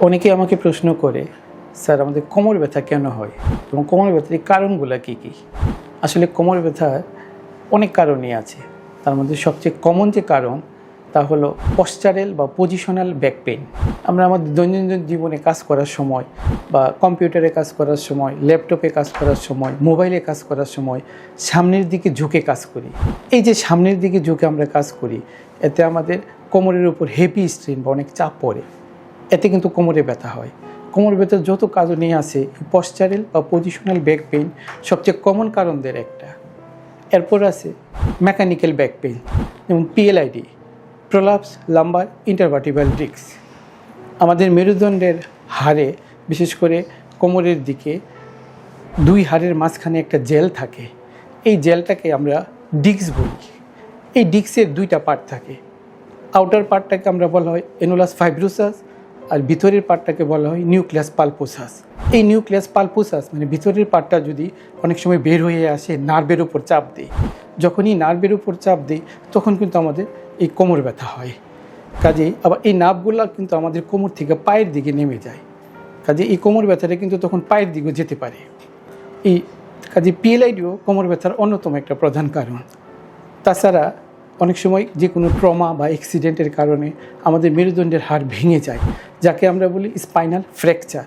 অনেকে আমাকে প্রশ্ন করে, স্যার আমাদের কোমর ব্যথা কেন হয় এবং কোমর ব্যথার এই কারণগুলো কী কী? আসলে কোমর ব্যথার অনেক কারণই আছে। তার মধ্যে সবচেয়ে কমন যে কারণ তা হলো পশ্চারেল বা পজিশনাল ব্যাক পেইন। আমরা আমাদের দৈনন্দিন জীবনে কাজ করার সময় বা কম্পিউটারে কাজ করার সময়, ল্যাপটপে কাজ করার সময়, মোবাইলে কাজ করার সময় সামনের দিকে ঝুঁকে কাজ করি। এই যে সামনের দিকে ঝুঁকে আমরা কাজ করি, এতে আমাদের কোমরের উপর হেভি স্ট্রেন বা অনেক চাপ পড়ে। এতে কিন্তু কোমরে ব্যথা হয়। কোমর ব্যথার যত কারণই আছে, পশ্চারেল বা পজিশনাল ব্যাক পেইন সবচেয়ে কমন কারণদের একটা। এরপর আছে মেকানিক্যাল ব্যাক পেইন, যেমন PLID, prolapse lumber intervertebral disk. আমাদের মেরুদণ্ডের হাড়ে, বিশেষ করে কোমরের দিকে দুই হাড়ের মাঝখানে একটা জেল থাকে। এই জেলটাকে আমরা ডিস্ক বলি। এই ডিস্কের দুইটা পার্ট থাকে। আউটার পার্টটাকে আমরা বলা হয় এনুলাস ফাইব্রোসাস, আর ভিতরের পার্টটাকে বলা হয় নিউক্লিয়াস পালপোসাস। এই নিউক্লিয়াস পালপোসাস মানে ভিতরের পার্টটা যদি অনেক সময় বের হয়ে আসে, নার্ভের উপর চাপ দেয়। যখনই নার্ভের উপর চাপ দেয় তখন কিন্তু আমাদের এই কোমর ব্যথা হয়। কাজেই আবার এই নার্ভগুলো কিন্তু আমাদের কোমর থেকে পায়ের দিকে নেমে যায়। কাজে এই কোমর ব্যথাটা কিন্তু তখন পায়ের দিকেও যেতে পারে। এই কাজে পিএলআইডিও কোমর ব্যথার অন্যতম একটা প্রধান কারণ। তাছাড়া অনেক সময় যে কোনো ট্রমা বা অ্যাক্সিডেন্টের কারণে আমাদের মেরুদণ্ডের হাড় ভেঙে যায়, যাকে আমরা বলি স্পাইনাল ফ্র্যাকচার।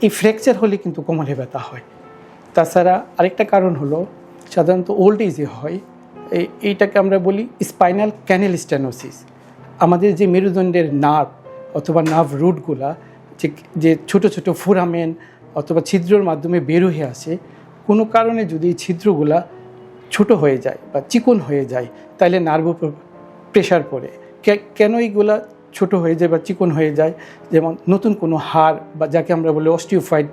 এই ফ্র্যাকচার হলে কিন্তু কোমরে ব্যথা হয়। তাছাড়া আরেকটা কারণ হলো সাধারণত ওল্ড এজে হয়, এইটাকে আমরা বলি স্পাইনাল ক্যানেল স্টেনোসিস। আমাদের যে মেরুদণ্ডের নার্ভ অথবা নার্ভ রুটগুলা যে ছোটো ছোটো ফোরামেন অথবা ছিদ্রর মাধ্যমে বের হয়ে আসে, কোনো কারণে যদি এই ছিদ্রগুলা ছোট হয়ে যায় বা চিকন হয়ে যায়, তাহলে নার্ভ উপর প্রেশার পড়ে। কেন এইগুলা ছোট হয়ে যায় বা চিকন হয়ে যায়? যেমন নতুন কোনো হাড় বা যাকে আমরা বলি অস্টিওফাইড,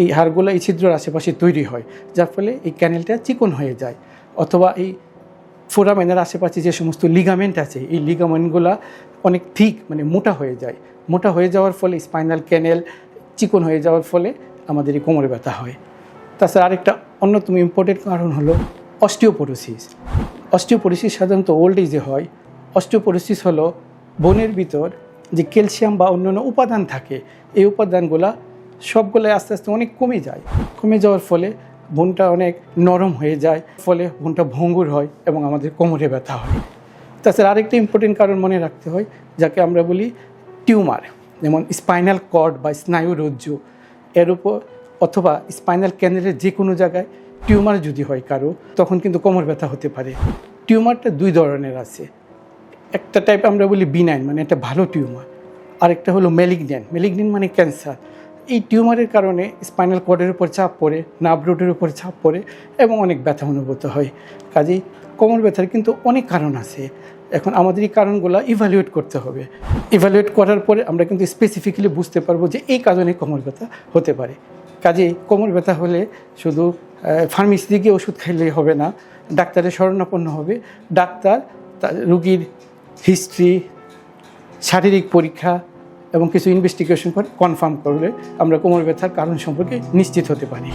এই হাড়গুলো এই ছিদ্রের আশেপাশে তৈরি হয়, যার ফলে এই ক্যানেলটা চিকন হয়ে যায়। অথবা এই ফোরামেনের আশেপাশে যে সমস্ত লিগামেন্ট আছে, এই লিগামেন্টগুলো অনেক থিক মানে মোটা হয়ে যায়। মোটা হয়ে যাওয়ার ফলে স্পাইনাল ক্যানেল চিকন হয়ে যাওয়ার ফলে আমাদের এই কোমরে ব্যথা হয়। তাছাড়া আরেকটা অন্যতম ইম্পর্টেন্ট কারণ হলো অস্টিওপোরোসিস। অস্টিওপোরোসিস সাধারণত ওল্ড এজে হয়। অস্টিওপোরোসিস হলো বোনের ভিতর যে ক্যালসিয়াম বা অন্যান্য উপাদান থাকে, এই উপাদানগুলো সবগুলোই আস্তে আস্তে অনেক কমে যাওয়ার ফলে বোনটা অনেক নরম হয়ে যায়, ফলে বোনটা ভঙ্গুর হয় এবং আমাদের কোমরে ব্যথা হয়। তাছাড়া আরেকটা ইম্পর্টেন্ট কারণ মনে রাখতে হয়, যাকে আমরা বলি টিউমার। যেমন স্পাইনাল কর্ড বা স্নায়ুরজ্জু এর উপর অথবা স্পাইনাল ক্যানেলের যে কোনো জায়গায় টিউমার যদি হয় কারো, তখন কিন্তু কোমর ব্যথা হতে পারে। টিউমারটা দুই ধরনের আছে। একটা টাইপ আমরা বলি বিনাইন, মানে একটা ভালো টিউমার। আরেকটা হলো ম্যালিগন্যান্ট মানে ক্যান্সার। এই টিউমারের কারণে স্পাইনাল কর্ডের উপর চাপ পড়ে, নার্ভ রুটের উপর চাপ পড়ে এবং অনেক ব্যথা অনুভূত হয়। কাজেই কোমর ব্যথার কিন্তু অনেক কারণ আছে। এখন আমাদের এই কারণগুলো ইভ্যালুয়েট করতে হবে। ইভ্যালুয়েট করার পরে আমরা কিন্তু স্পেসিফিক্যালি বুঝতে পারবো যে এই কারণে কোমর ব্যথা হতে পারে। কাজেই কোমর ব্যথা হলে শুধু ফার্মেসি থেকে ওষুধ খাইলেই হবে না, ডাক্তারের শরণাপন্ন হবে। ডাক্তার রুগীর হিস্ট্রি, শারীরিক পরীক্ষা এবং কিছু ইনভেস্টিগেশন করে কনফার্ম করলে আমরা কোমর ব্যথার কারণ সম্পর্কে নিশ্চিত হতে পারি।